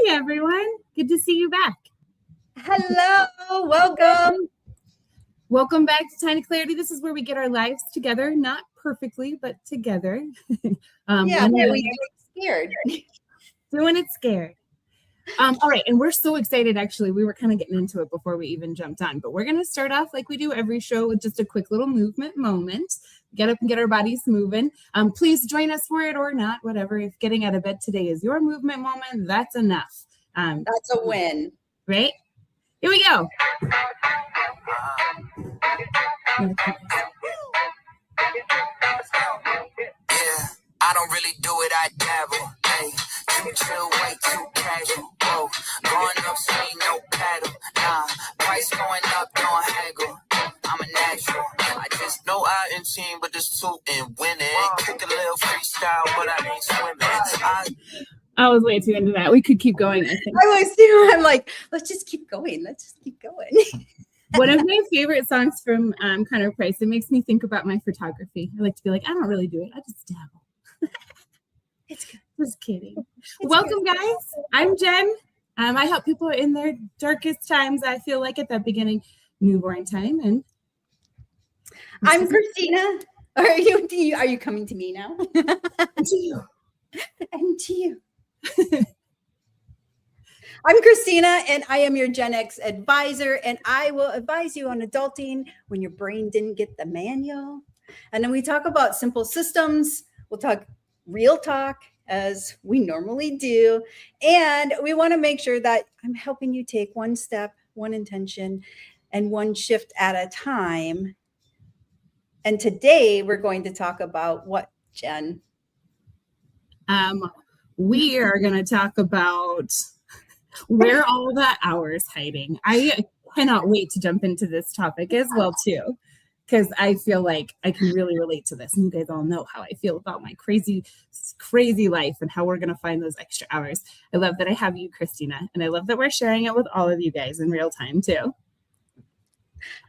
everyone. Good to see you back. Hello, welcome. Welcome back to Tiny Clarity. This is where we get our lives together, not perfectly, but together. We do it scared. Doing it scared. All right, and we're so excited, actually. We were kind of getting into it before we even jumped on, but we're going to start off like we do every show with just a quick little movement moment. Get up and get our bodies moving. Please join us for it or not, whatever. If getting out of bed today is your movement moment, that's enough. That's a win. Right? Here we go. Yeah, I don't really do it, I dabble. Hey, too chill, way too casual. Whoa, going up, see no paddle. Nah, price going up, don't haggle. I'm a natural. I just know I ain't team, but this two and winning. Kick a little freestyle, but I ain't swimming. I was way too into that. We could keep going, I think. I was too. I'm like, let's just keep going. One of my favorite songs from Connor Price. It makes me think about my photography. I like to be like, I don't really do it. I just dabble. It's good. Just kidding. Welcome, guys. I'm Jen. I help people in their darkest times. I feel like at that beginning newborn time. And I'm Christina. Are you coming to me now? to you. And to you. I'm Christina, and I am your GenX Advisor, and I will advise you on adulting when your brain didn't get the manual. And then we talk about simple systems. We'll talk real talk, as we normally do. And we want to make sure that I'm helping you take one step, one intention, and one shift at a time. And today we're going to talk about what, Jen? We are going to talk about where all that hours hiding. I cannot wait to jump into this topic as well, too, because I feel like I can really relate to this. And you guys all know how I feel about my crazy life and how we're going to find those extra hours. I love that I have you, Christina, and I love that we're sharing it with all of you guys in real time, too.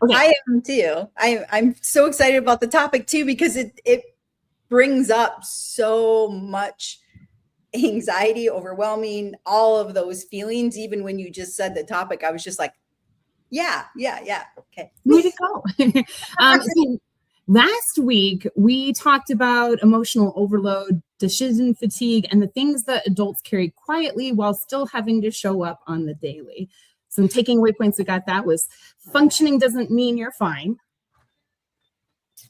Okay. I am, too. I'm so excited about the topic, too, because it brings up so much anxiety, overwhelming, all of those feelings. Even when you just said the topic, I was just like, yeah. Okay. Way to go. So last week, we talked about emotional overload, decision fatigue, and the things that adults carry quietly while still having to show up on the daily. Some taking away points we got that was functioning doesn't mean you're fine.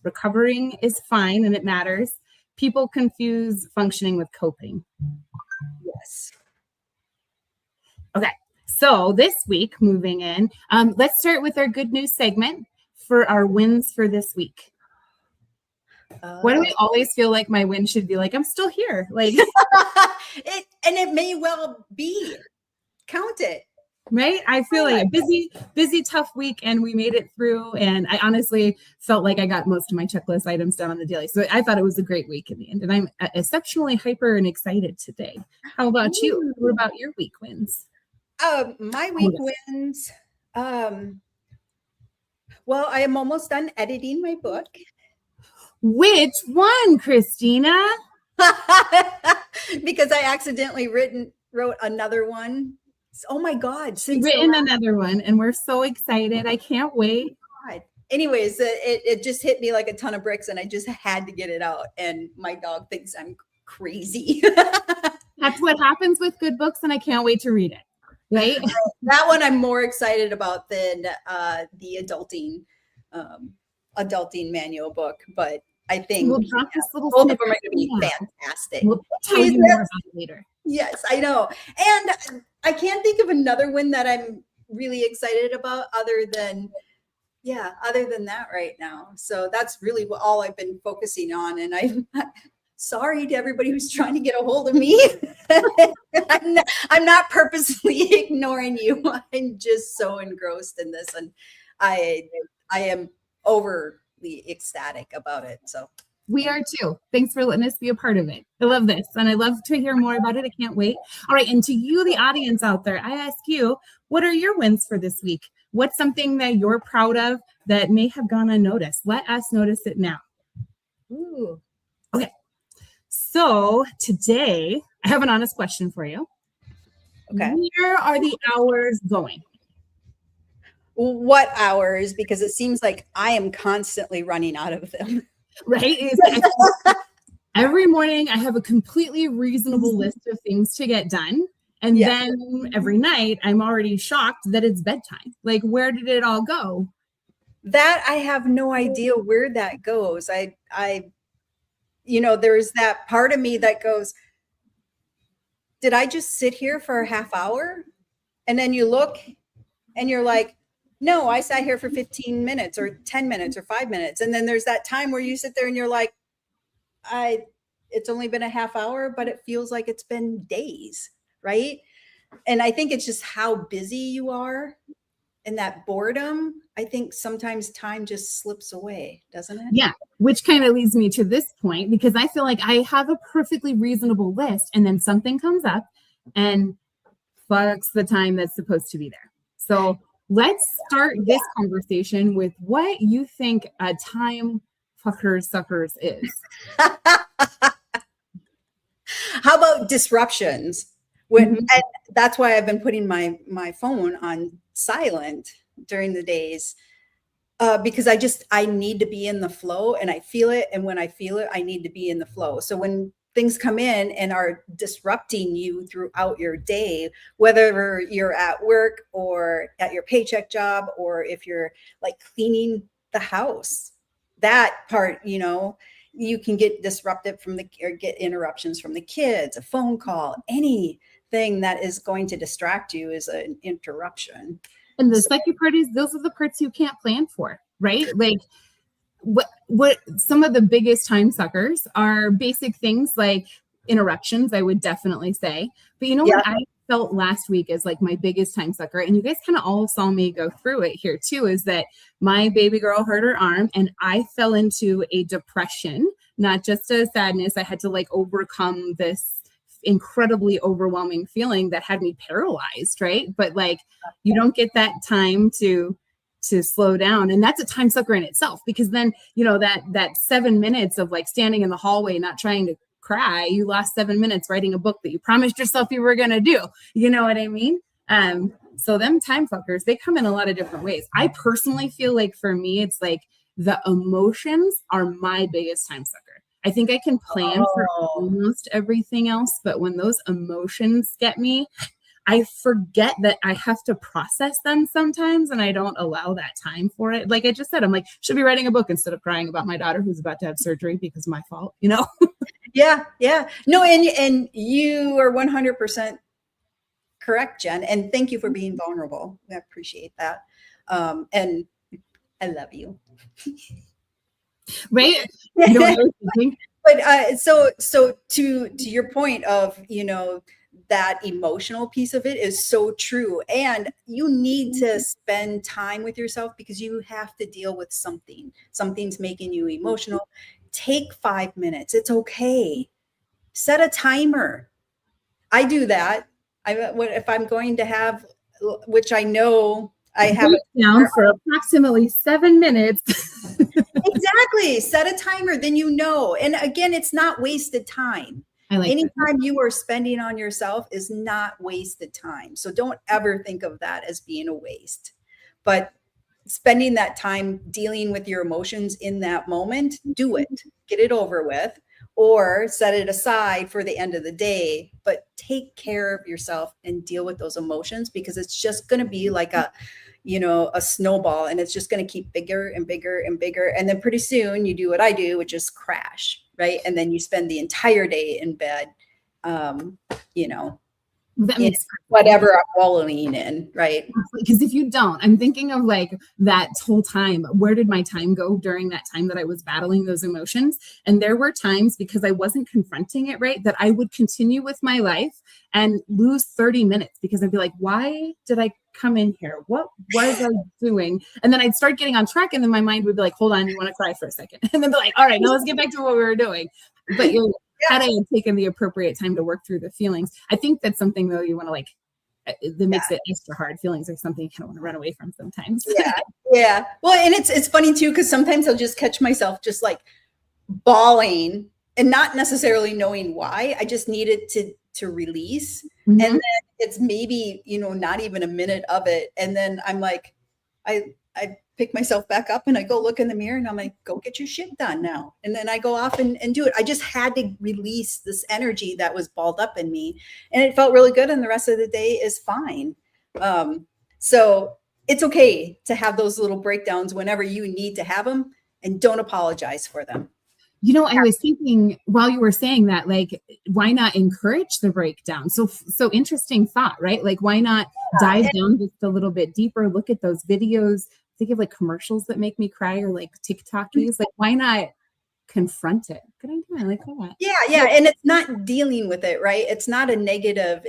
Recovering is fine and it matters. People confuse functioning with coping. Yes. Okay, so this week, moving in, let's start with our good news segment for our wins for this week. Why do I always feel like my win should be like, I'm still here? Like it may well be. Count it. Right? I feel like a busy, tough week, and we made it through. And I honestly felt like I got most of my checklist items done on the daily. So I thought it was a great week in the end. And I'm exceptionally hyper and excited today. How about you? What about your week wins? My week wins. Well, I am almost done editing my book. Which one, Christina? Because I accidentally wrote another one. Oh my God. Written another one, and we're so excited. I can't wait. God. Anyways, it just hit me like a ton of bricks, and I just had to get it out. And my dog thinks I'm crazy. That's what happens with good books, and I can't wait to read it. Right? That one I'm more excited about than the adulting manual book, but I think we'll drop this little both of them are going to be fantastic. We'll tell you more about it later. Yes, I know. And I can't think of another one that I'm really excited about other than that right now. So that's really all I've been focusing on. And I'm sorry to everybody who's trying to get a hold of me. I'm not purposely ignoring you. I'm just so engrossed in this. And I am overly ecstatic about it. So we are too. Thanks for letting us be a part of it. I love this, and I love to hear more about it. I can't wait. All right, and to you, the audience out there, I ask you, what are your wins for this week? What's something that you're proud of that may have gone unnoticed? Let us notice it now. Ooh. Okay, so today I have an honest question for you. Okay. Where are the hours going? What hours? Because it seems like I am constantly running out of them. Right? Every morning I have a completely reasonable list of things to get done. And Yeah. then every night I'm already shocked that it's bedtime. Like, where did it all go? That I have no idea where that goes. There's that part of me that goes, did I just sit here for a half hour? And then you look and you're like, no, I sat here for 15 minutes or 10 minutes or 5 minutes. And then there's that time where you sit there and you're like, it's only been a half hour, but it feels like it's been days, right? And I think it's just how busy you are and that boredom. I think sometimes time just slips away, doesn't it? Yeah, which kind of leads me to this point, because I feel like I have a perfectly reasonable list and then something comes up and fucks the time that's supposed to be there. So let's start this conversation with what you think a time suckers is. How about disruptions? And that's why I've been putting my phone on silent during the days, because I need to be in the flow, and I feel it. And when I feel it, I need to be in the flow. So when things come in and are disrupting you throughout your day, whether you're at work or at your paycheck job, or if you're like cleaning the house, that part, you can get disrupted or get interruptions from the kids, a phone call, anything that is going to distract you is an interruption. And the second part is, those are the parts you can't plan for, right? Like what some of the biggest time suckers are basic things like interruptions, I would definitely say. But what I felt last week as like my biggest time sucker, and you guys kind of all saw me go through it here too, is that my baby girl hurt her arm and I fell into a depression, not just a sadness. I had to like overcome this incredibly overwhelming feeling that had me paralyzed, right? But like, you don't get that time to slow down, and that's a time sucker in itself, because then that 7 minutes of like standing in the hallway not trying to cry, you lost 7 minutes writing a book that you promised yourself you were going to do. You know what I mean? So them time fuckers, they come in a lot of different ways. I personally feel like for me, it's like the emotions are my biggest time sucker. I think I can plan for almost everything else, but when those emotions get me, I forget that I have to process them sometimes, and I don't allow that time for it. Like I just said, I'm like, should be writing a book instead of crying about my daughter who's about to have surgery because of my fault, Yeah. No, and you are 100% correct, Jen. And thank you for being vulnerable. I appreciate that. And I love you. Right? But so to your point of, that emotional piece of it is so true. And you need to spend time with yourself because you have to deal with something. Something's making you emotional. Take 5 minutes. It's okay. Set a timer. I do that. If I'm going to have, which I know I have down for approximately 7 minutes. Exactly. Set a timer, then And again, it's not wasted time. Anytime you are spending on yourself is not wasted time. So don't ever think of that as being a waste. But spending that time dealing with your emotions in that moment, do it. Get it over with, or set it aside for the end of the day. But take care of yourself and deal with those emotions, because it's just going to be like a snowball, and it's just going to keep bigger and bigger and bigger. And then pretty soon you do what I do, which is crash, right? And then you spend the entire day in bed, that makes whatever I'm wallowing in, right? Because if you don't, I'm thinking of like that whole time, where did my time go during that time that I was battling those emotions? And there were times, because I wasn't confronting it right, that I would continue with my life and lose 30 minutes because I'd be like, why did I come in here? What was I doing? And then I'd start getting on track, and then my mind would be like, hold on, you want to cry for a second? And then be like, all right, now let's get back to what we were doing. But had I taken the appropriate time to work through the feelings, I think that's something though you want to like, that makes it extra hard. Feelings are something you kind of want to run away from sometimes. Yeah. Well, and it's funny too, because sometimes I'll just catch myself just like bawling and not necessarily knowing why. I just needed to release. And then it's maybe, not even a minute of it. And then I'm like, I pick myself back up and I go look in the mirror and I'm like, go get your shit done now. And then I go off and do it. I just had to release this energy that was balled up in me, and it felt really good. And the rest of the day is fine. So it's okay to have those little breakdowns whenever you need to have them, and don't apologize for them. I was thinking while you were saying that, like, why not encourage the breakdown? So interesting thought, right? Like, why not dive down just a little bit deeper, look at those videos, think of like commercials that make me cry, or like TikTokies. Like, why not confront it? Good idea. I like that. Yeah. And it's not dealing with it, right? It's not a negative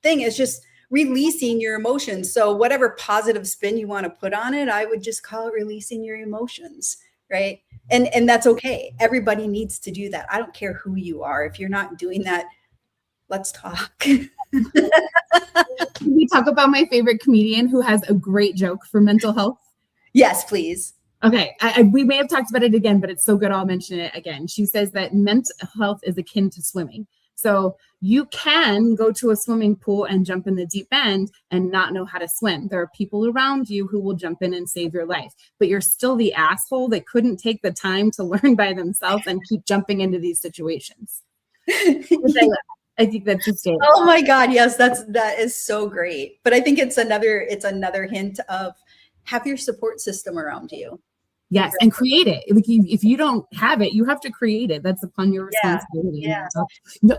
thing. It's just releasing your emotions. So whatever positive spin you want to put on it, I would just call it releasing your emotions, right? And that's okay. Everybody needs to do that. I don't care who you are. If you're not doing that, let's talk. Can we talk about my favorite comedian who has a great joke for mental health? Yes, please. Okay. We may have talked about it again, but it's so good, I'll mention it again. She says that mental health is akin to swimming. So you can go to a swimming pool and jump in the deep end and not know how to swim. There are people around you who will jump in and save your life, but you're still the asshole that couldn't take the time to learn by themselves and keep jumping into these situations. I think that's just it. Oh my God. Yes, that is so great. But I think it's another hint of have your support system around you. Yes, and create it. If you don't have it, you have to create it. That's upon your responsibility. Yeah. No.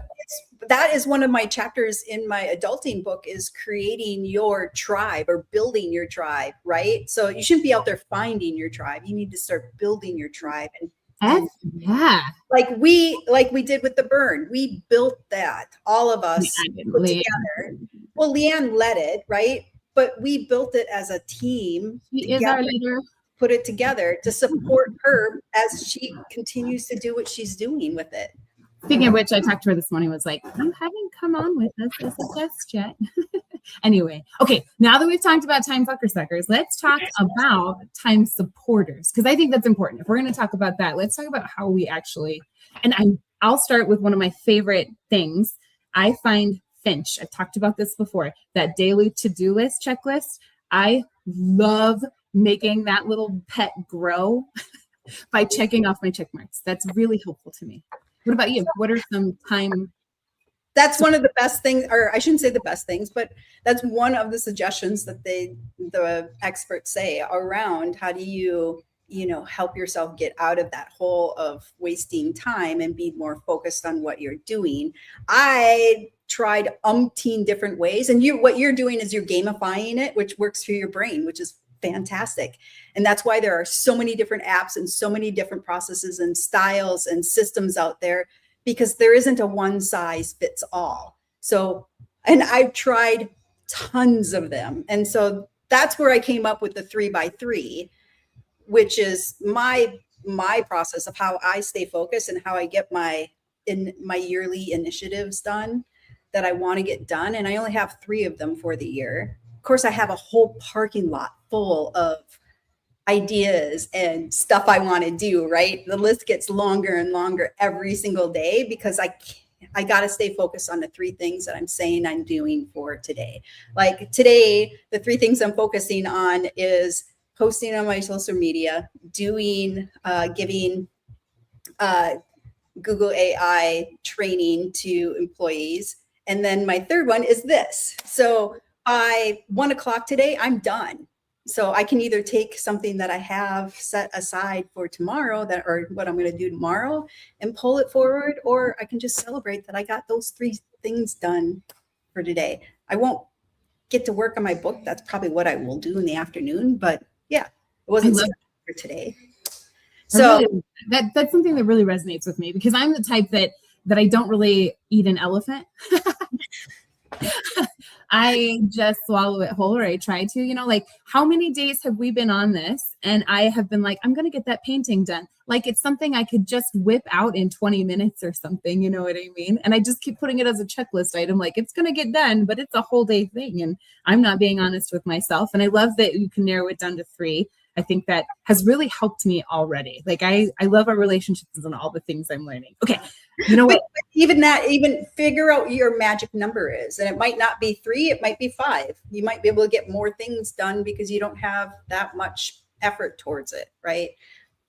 That is one of my chapters in my adulting book, is creating your tribe or building your tribe, right? So you shouldn't be out there finding your tribe. You need to start building your tribe. And like we did with the burn, we built that, all of us put together. Well, Leanne led it, right? But we built it as a team. She is our leader. Put it together to support her as she continues to do what she's doing with it. Speaking of which, I talked to her this morning, was like, you haven't come on with us as a guest yet. Anyway, okay, now that we've talked about time fucker suckers, let's talk about time supporters, because I think that's important. If we're going to talk about that, let's talk about how we actually, and I'll start with one of my favorite things. I find Finch, I've talked about this before, that daily to-do list checklist. I love making that little pet grow by checking off my check marks. That's really helpful to me. What about you? What are some time? That's one of the best things, or I shouldn't say the best things, but that's one of the suggestions that the experts say around how do you help yourself get out of that hole of wasting time and be more focused on what you're doing. I tried umpteen different ways, and what you're doing is you're gamifying it, which works for your brain, which is fantastic. And that's why there are so many different apps and so many different processes and styles and systems out there, because there isn't a one size fits all. So, and I've tried tons of them. And so that's where I came up with the 3x3, which is my process of how I stay focused and how I get my yearly initiatives done that I want to get done. And I only have 3 of them for the year. Of course, I have a whole parking lot full of ideas and stuff I want to do, right? The list gets longer and longer every single day, because I got to stay focused on the 3 things that I'm saying I'm doing for today. Like today, the 3 things I'm focusing on is posting on my social media, giving Google AI training to employees. And then my 3rd one is this. So by 1 o'clock today, I'm done. So I can either take something that I have set aside for tomorrow, or what I'm going to do tomorrow, and pull it forward, or I can just celebrate that I got those 3 things done for today. I won't get to work on my book. That's probably what I will do in the afternoon. But yeah, it wasn't for today. So really, that's something that really resonates with me, because I'm the type that I don't really eat an elephant. I just swallow it whole, or I try to, like how many days have we been on this? And I have been like, I'm going to get that painting done. Like it's something I could just whip out in 20 minutes or something. You know what I mean? And I just keep putting it as a checklist item. Like it's going to get done, but it's a whole day thing. And I'm not being honest with myself. And I love that you can narrow it down to 3. I think that has really helped me already. Like I love our relationships and all the things I'm learning. Okay. You know what? But even figure out your magic number is, and it might not be 3, it might be 5. You might be able to get more things done because you don't have that much effort towards it. Right.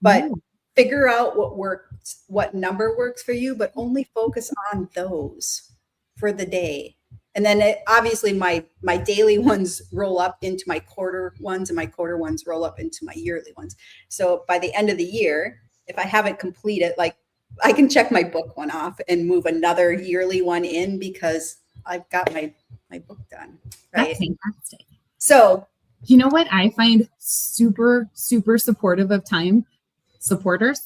But figure out what works, what number works for you, but only focus on those for the day. And then obviously my daily ones roll up into my quarter ones, and my quarter ones roll up into my yearly ones. So by the end of the year, if I haven't completed, like I can check my book one off and move another yearly one in because I've got my book done. Right. That's fantastic. So you know what I find super, super supportive of time supporters?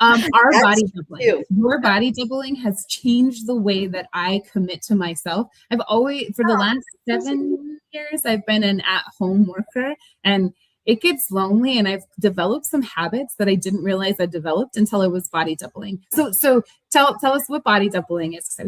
Our body doubling. Your body doubling has changed the way that I commit to myself. I've always, for the last 7 years, I've been an at-home worker, and it gets lonely, and I've developed some habits that I didn't realize I developed until I was body doubling. So tell us what body doubling is.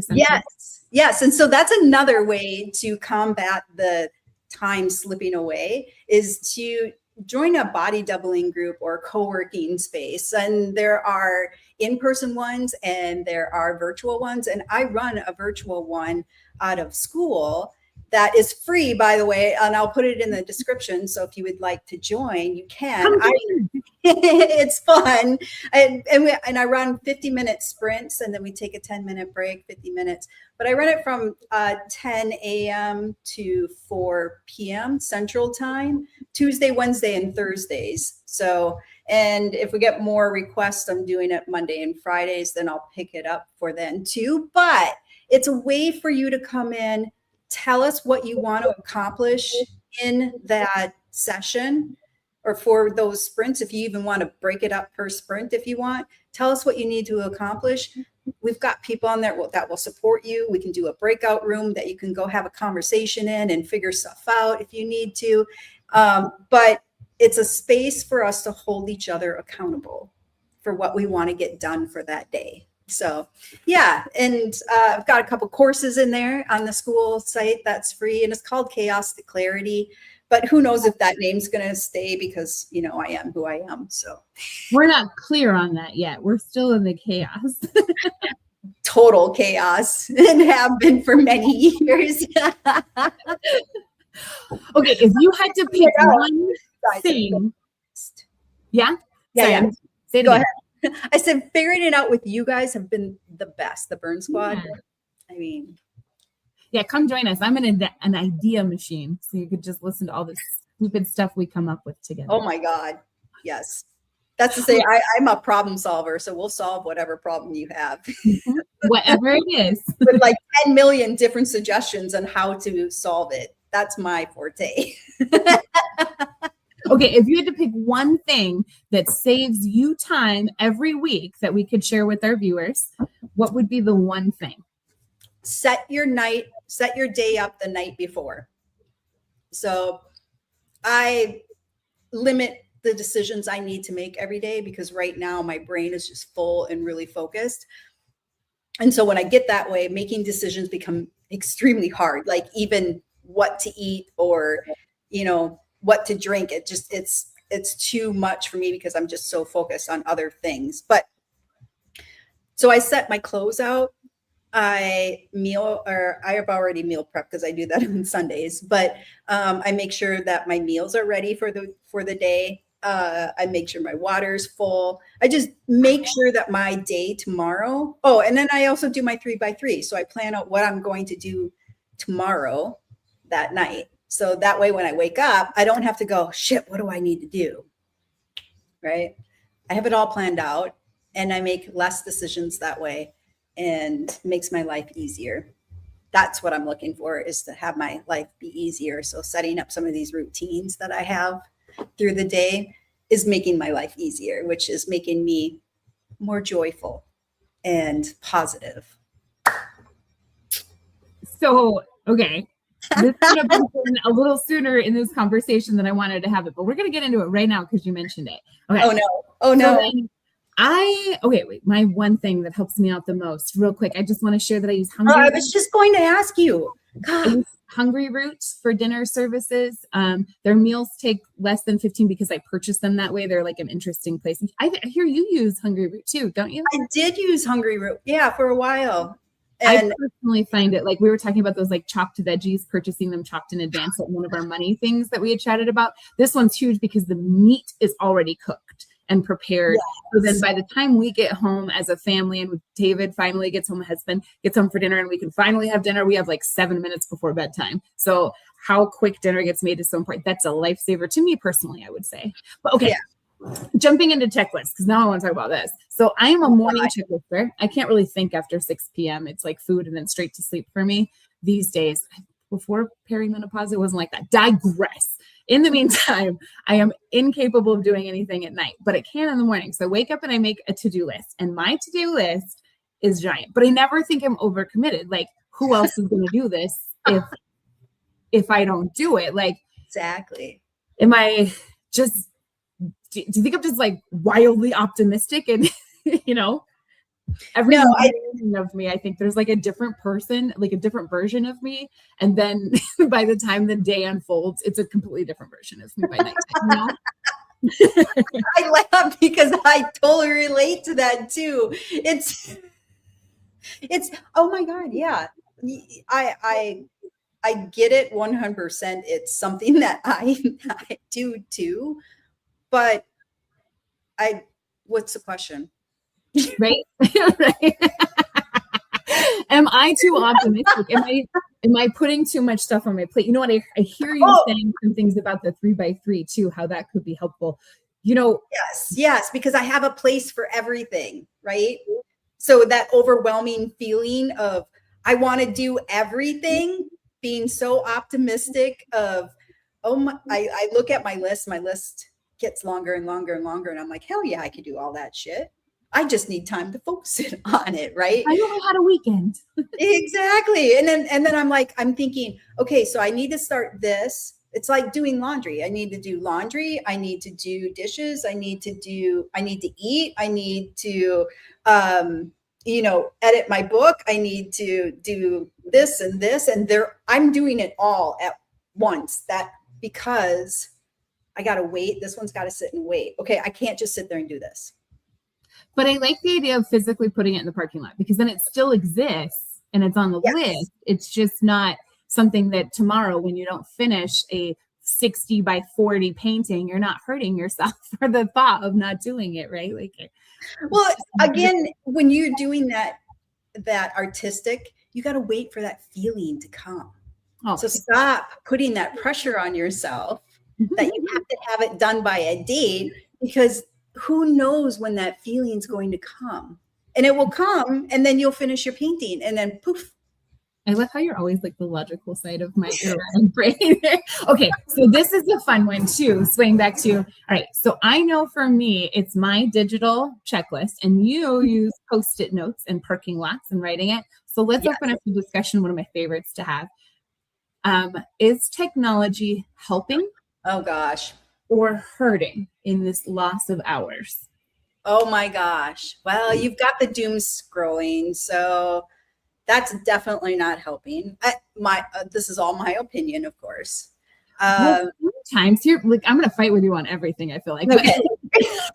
Yes. And so that's another way to combat the time slipping away, is to join a body doubling group or co-working space. And there are in-person ones and there are virtual ones. And I run a virtual one out of school that is free, by the way, and I'll put it in the description. So if you would like to join, you can. It's fun. And I run 50-minute sprints, and then we take a 10-minute break, 50 minutes. But I run it from 10 a.m. to 4 p.m. Central Time, Tuesday, Wednesday, and Thursdays. So, and if we get more requests, I'm doing it Monday and Fridays, then I'll pick it up for then too. But it's a way for you to come in, tell us what you want to accomplish in that session or for those sprints. If you even want to break it up per sprint, if you want, tell us what you need to accomplish. We've got people on there that will support you. We can do a breakout room that you can go have a conversation in and figure stuff out if you need to. But it's a space for us to hold each other accountable for what we want to get done for that day. So yeah, and I've got a couple courses in there on the school site that's free, and it's called Chaos to Clarity. But who knows if that name's going to stay, because, you know, I am who I am. So we're not clear on that yet. We're still in the chaos. Total chaos, and have been for many years. Okay, if you had to pick one thing. Yeah? Yeah. Say it Go again. ahead. I said, figuring it out with you guys have been the best. The Burn Squad. Yeah. I mean, yeah, come join us. I'm an idea machine, so you could just listen to all this stupid stuff we come up with together. Oh my God, yes. That's to say, I'm a problem solver, so we'll solve whatever problem you have. Whatever it is. With like 10 million different suggestions on how to solve it. That's my forte. Okay, if you had to pick one thing that saves you time every week that we could share with our viewers, what would be the one thing? Set your day up the night before. So I limit the decisions I need to make every day, because right now my brain is just full and really focused. And so when I get that way, making decisions become extremely hard, like even what to eat or, you know, what to drink. It's too much for me because I'm just so focused on other things. But so I set my clothes out. I have already meal prep because I do that on Sundays, but I make sure that my meals are ready for the day. I make sure my water's full. I just make sure that my day tomorrow. Oh, and then I also do my 3x3. So I plan out what I'm going to do tomorrow that night. So that way, when I wake up, I don't have to go, shit, what do I need to do? Right? I have it all planned out, and I make less decisions that way, and makes my life easier. That's what I'm looking for, is to have my life be easier. So setting up some of these routines that I have through the day is making my life easier, which is making me more joyful and positive. So, okay. This could have been a little sooner in this conversation than I wanted to have it, but we're going to get into it right now because you mentioned it. Okay. Oh no. So wait, my one thing that helps me out the most, real quick. I just want to share that I use I was just going to ask you. God. Hungry Roots for dinner services. Their meals take less than 15 because I purchase them that way. They're like an interesting place. I hear you use Hungry Root too, don't you? I did use Hungry Root, yeah, for a while. And I personally find it, like we were talking about those like chopped veggies, purchasing them chopped in advance at one of our money things that we had chatted about. This one's huge because the meat is already cooked and prepared. Yes. So then by the time we get home as a family and David finally gets home, husband gets home for dinner and we can finally have dinner, we have like 7 minutes before bedtime. So how quick dinner gets made is so important. That's a lifesaver to me personally, I would say. But okay. Yeah. Jumping into checklists, because now I want to talk about this. So I am a morning checklister. I can't really think after 6 p.m. It's like food and then straight to sleep for me these days. Before perimenopause, it wasn't like that. Digress. In the meantime, I am incapable of doing anything at night, but I can in the morning. So I wake up and I make a to-do list, and my to-do list is giant. But I never think I'm overcommitted. Like, who else is going to do this if I don't do it? Like, exactly. Am I just? Do you think I'm just like wildly optimistic and, you know, every version of me, I think there's like a different person, like a different version of me. And then by the time the day unfolds, it's a completely different version of me by night. You know? I laugh because I totally relate to that too. It's, oh my God. Yeah. I get it 100%. It's something that I do too. But what's the question? Right? Right. Am I too optimistic? Am I putting too much stuff on my plate? You know what? I hear you saying some things about the 3x3 too, how that could be helpful. You know, yes, because I have a place for everything, right? So that overwhelming feeling of I want to do everything, being so optimistic of, I look at my list gets longer and longer and longer. And I'm like, hell yeah, I could do all that shit. I just need time to focus on it. Right. I only had a weekend. Exactly. And then I'm thinking, okay, so I need to start this. It's like doing laundry. I need to do laundry. I need to do dishes. I need to eat. I need to, edit my book. I need to do this and this. And I'm doing it all at once because I got to wait. This one's got to sit and wait. Okay. I can't just sit there and do this. But I like the idea of physically putting it in the parking lot because then it still exists and it's on the list. It's just not something that tomorrow when you don't finish a 60 by 40 painting, you're not hurting yourself for the thought of not doing it. Right. Like, well, again, when you're doing that artistic, you got to wait for that feeling to come. Oh, so stop putting that pressure on yourself that you have to have it done by a date, because who knows when that feeling's going to come, and it will come, and then you'll finish your painting and then poof. I love how you're always like the logical side of my brain. Okay. So this is a fun one too. Swaying back to, all right. So I know for me, it's my digital checklist and you use Post-it notes and parking lots and writing it. So let's open up the discussion. One of my favorites to have. Is technology helping? Oh gosh. Or hurting in this loss of hours? Oh my gosh. Well, you've got the doom scrolling. So that's definitely not helping. This is all my opinion, of course. Sometimes here, like I'm going to fight with you on everything. I feel like, okay.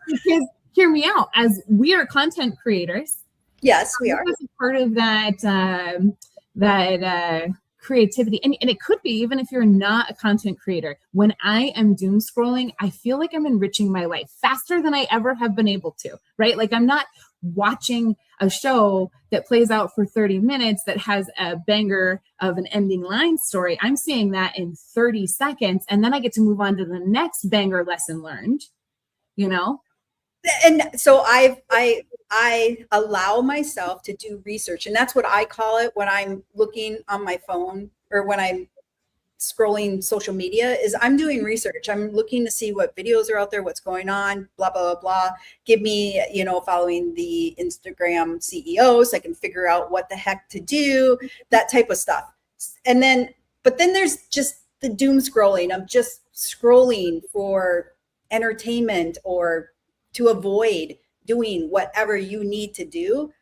Because hear me out. As we are content creators, yes, we are. Part of that creativity, and it could be even if you're not a content creator. When I am doom scrolling, I feel like I'm enriching my life faster than I ever have been able to. Right? Like I'm not watching a show that plays out for 30 minutes that has a banger of an ending line story. I'm seeing that in 30 seconds. And then I get to move on to the next banger lesson learned, you know? And so I allow myself to do research, and that's what I call it when I'm looking on my phone or when I'm scrolling social media, is I'm doing research. I'm looking to see what videos are out there, what's going on, blah, blah, blah, blah. Give me, following the Instagram CEO so I can figure out what the heck to do, that type of stuff. But then there's just the doom scrolling. I'm just scrolling for entertainment or to avoid doing whatever you need to do.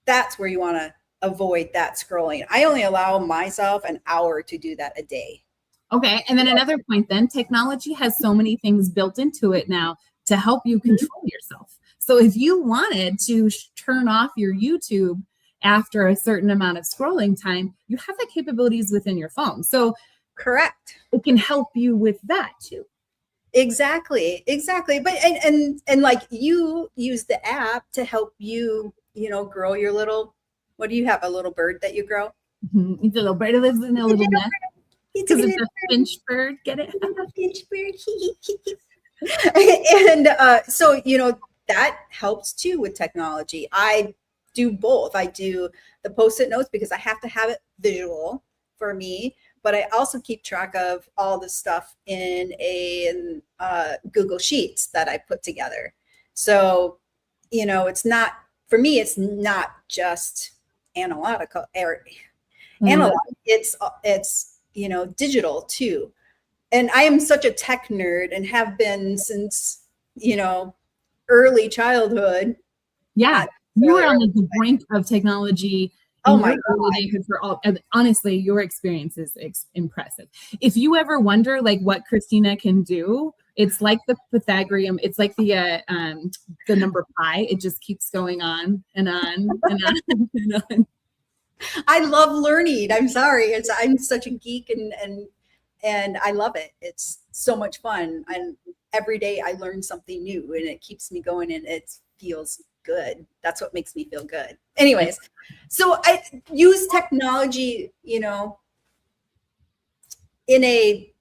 That's where you want to avoid that scrolling. I only allow myself an hour to do that a day. Okay. And then another point then, technology has so many things built into it now to help you control yourself. So if you wanted to turn off your YouTube after a certain amount of scrolling time, you have the capabilities within your phone. So correct. It can help you with that too. Exactly. But and like you use the app to help you, grow your little, what do you have? A little bird that you grow? Mm-hmm. It's a little bird that lives in a little nest. Because it's a finch bird. Get it? Finch bird. And so, that helps too with technology. I do both. I do the Post-it notes because I have to have it visual for me, but I also keep track of all the stuff in a Google Sheets that I put together. So, it's not, for me, it's not just analytical. It's digital too. And I am such a tech nerd and have been since, early childhood. Yeah. You were on the brink of technology. Oh my God. For all, honestly, your experience is impressive. If you ever wonder like what Christina can do, it's like the Pythagorean, it's like the number pi. It just keeps going on and on and on and on. I love learning. I'm sorry. I'm such a geek and I love it. It's so much fun. And every day I learn something new and it keeps me going and it feels good. That's what makes me feel good. Anyways, so I use technology, in a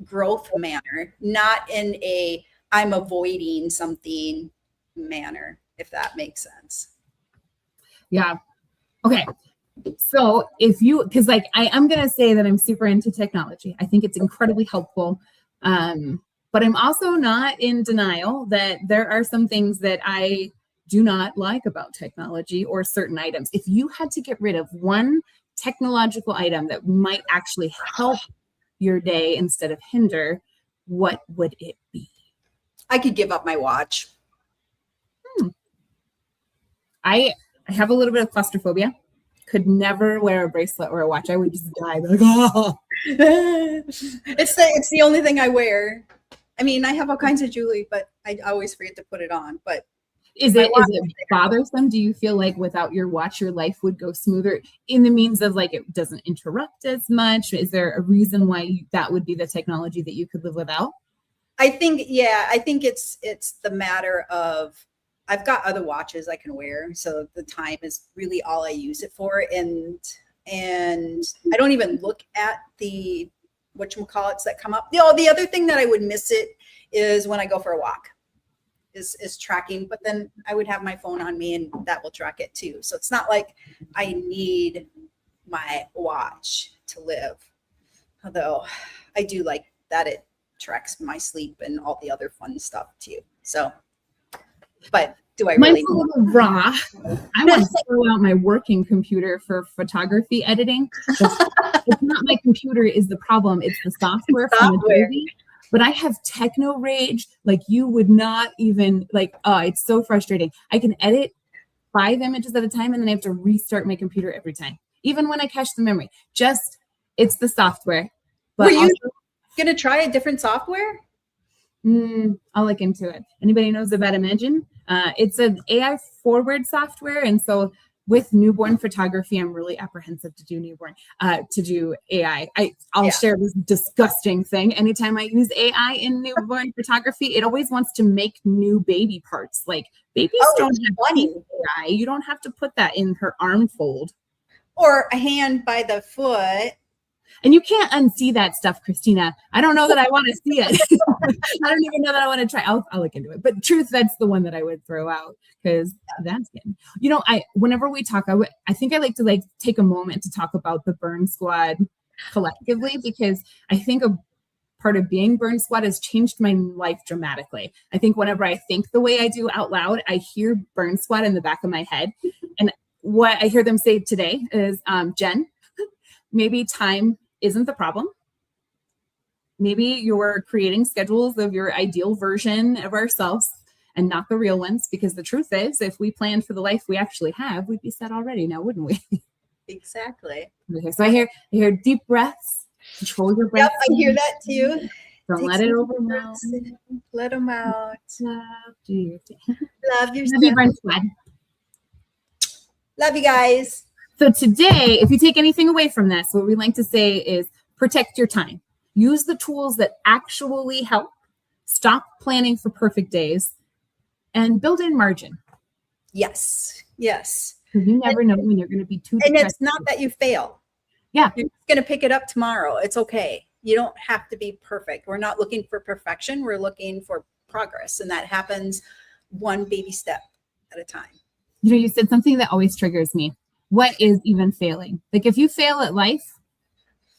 growth manner, not in a I'm avoiding something manner, if that makes sense. Yeah. Okay. So because like I'm going to say that I'm super into technology. I think it's incredibly helpful. But I'm also not in denial that there are some things that I do not like about technology or certain items. If you had to get rid of one technological item that might actually help your day instead of hinder, what would it be? I could give up my watch. I have a little bit of claustrophobia. Could never wear a bracelet or a watch. I would just die. Like, oh. It's the only thing I wear. I mean, I have all kinds of jewelry, but I always forget to put it on. But is it bothersome? Do you feel like without your watch, your life would go smoother in the means of like it doesn't interrupt as much? Is there a reason why that would be the technology that you could live without? I think it's the matter of I've got other watches I can wear, so the time is really all I use it for, and I don't even look at the whatchamacallits that come up. The other thing that I would miss it is when I go for a walk, is tracking, but then I would have my phone on me and that will track it too. So it's not like I need my watch to live, although I do like that it tracks my sleep and all the other fun stuff too. So, but do I really? Mine's a little raw. I want to throw out my working computer for photography editing. It's not my computer is the problem. It's the software. From Adobe. But I have techno rage like you would not even like. It's so frustrating. I can edit 5 images at a time, and then I have to restart my computer every time, even when I cache the memory. It's the software. But were you gonna try a different software? I'll look into it. Anybody knows about Imagine? It's an AI forward software, and so with newborn photography, I'm really apprehensive to do AI. I'll share this disgusting thing. Anytime I use AI in newborn photography, it always wants to make new baby parts. Like babies don't have AI. You don't have to put that in her arm fold. Or a hand by the foot. And you can't unsee that stuff, Christina. I don't know that I want to see it. I don't even know that I want to try. I'll look into it. But truth, that's the one that I would throw out because that's good. Whenever we talk, I think I like to take a moment to talk about the Burn Squad collectively, because I think a part of being Burn Squad has changed my life dramatically. I think whenever I think the way I do out loud, I hear Burn Squad in the back of my head. And what I hear them say today is, Jen, maybe time isn't the problem. Maybe you're creating schedules of your ideal version of ourselves, and not the real ones, because the truth is, if we planned for the life we actually have, we'd be set already now, wouldn't we? Exactly. Okay, so I hear deep breaths. Control your breath. Yep, I hear that too. Don't let it overwhelm. Let them out. Do your thing. Love Love you, yourself. Burn Squad. Love you guys. So today, if you take anything away from this, what we like to say is protect your time. Use the tools that actually help. Stop planning for perfect days and build in margin. Yes. Yes. Because you never know when you're going to be too And depressed. it's not that you fail. Yeah. You're going to pick it up tomorrow. It's okay. You don't have to be perfect. We're not looking for perfection. We're looking for progress. And that happens one baby step at a time. You know, you said something that always triggers me. What is even failing? Like, if you fail at life,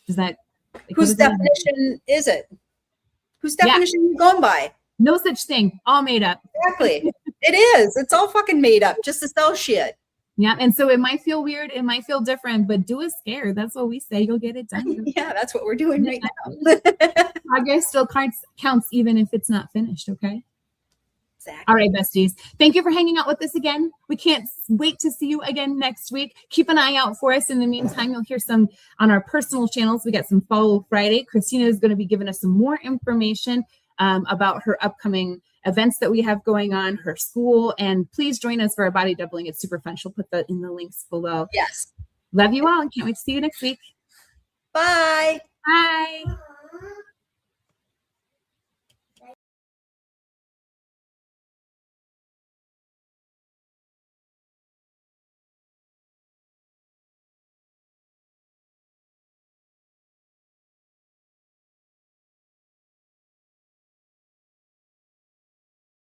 is that... Like, Whose definition is it? Whose definition are you going by? No such thing. All made up. Exactly. It is. It's all fucking made up just to sell shit. Yeah. And so it might feel weird. It might feel different, but do it scared. That's what we say. You'll get it done. Yeah, that's what we're doing right now. Progress still counts even if it's not finished. Okay. Exactly. All right, besties. Thank you for hanging out with us again. We can't wait to see you again next week. Keep an eye out for us. In the meantime, you'll hear some on our personal channels. We got some Follow Friday. Christina is going to be giving us some more information about her upcoming events that we have going on, her school. And please join us for our body doubling. It's super fun. She'll put that in the links below. Yes. Love you all and can't wait to see you next week. Bye. Bye.